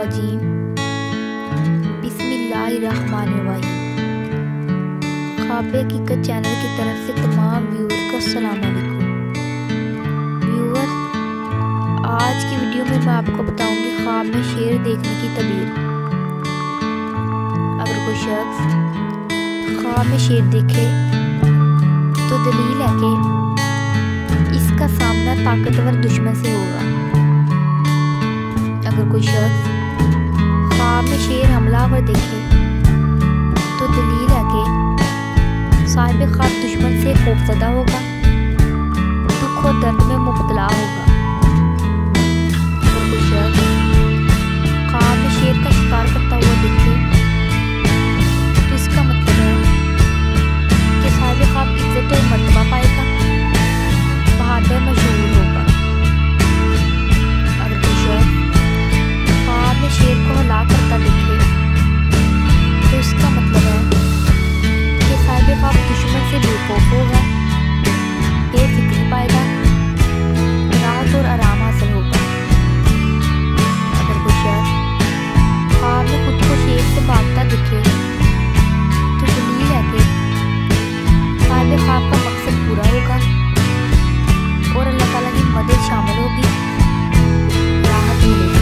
मिनश्शैतानिर्रजीम बिस्मिल्लाहिर्रहमानिर्रहीम। ख्वाब हकीकत चैनल की तरफ से तमाम व्यूअर्स को अस्सलाम वालेकुम। व्यूअर्स, आज की वीडियो में मैं आपको बताऊंगी ख्वाब में शेर देखने की तबीर। अगर कोई शख्स ख्वाब में शेर देखे तो दलील है कि इसका सामना ताकतवर दुश्मन से होगा। अगर कोई शख्स ख्वाब में शेर हमलावर देखे तो दलील है कि साहिब ख्वाब दुश्मन से खौफजदा होगा, दुख और दर्द में मुब्तला होगा। अगर कोई शख्स ख्वाब में शेर का शिकार करता हुआ देखे तो इसका मतलब है कि साहिब ख्वाब इज्जत और मर्तबा पाएगा, बहादुर मशहूर होगा। अगर कोई शख्स ख्वाब में शेर को हला करता दिखे तो इसका मतलब है कि साहिब ख्वाब दुश्मन से बेखौफ होगा, बेफिक्री पाएगा, राहत और आराम हासिल होगा। अगर कोई शख्स ख्वाब में खुद को शेर से भागता दिखे तो दलील है कि साहिब ख्वाब का मकसद पूरा होगा और अल्लाह ताला की मदद शामिल होगी, राहत मिलेगी।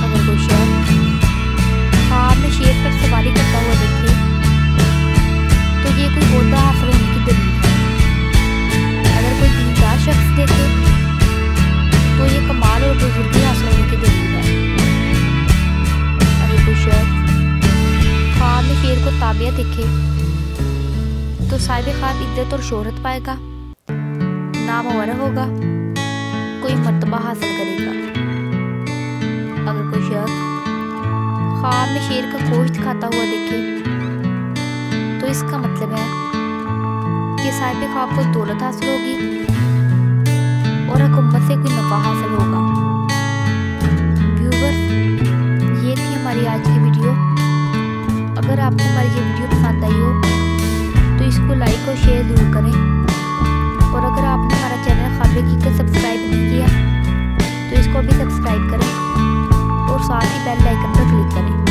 अगर कोई शख्स ख्वाब में शेर पर सवारी करता हुआ देखे तो ये कोई ओहदा हासिल होने की दलील है। अगर कोई दीनदार शख्स देखे तो ये कमाल और बुजुर्गी हासिल होने की दलील है। अगर कोई शख्स ख्वाब में शेर को ताबिया देखे तो साहिब ख्वाब इज्जत और शोहरत पाएगा, नामवर होगा, कोई मर्तबा हासिल करेगा। अगर कोई शख्स ख्वाब में शेर का गोश्त खाता हुआ देखे तो इसका मतलब है कि साहिब ख्वाब को दौलत हासिल होगी और हुकूमत से कोई नफा हासिल होगा। व्यूअर्स, ये थी हमारी आज की वीडियो। अगर आपको हमारी ये वीडियो पसंद आई हो तो इसको लाइक और शेयर ज़रूर करें, और अगर आपने हमारा चैनल ख्वाब हकीकत सब्सक्राइब नहीं किया तो इसको भी सब्सक्राइब करें और साथ ही बेल आइकन पर क्लिक करें।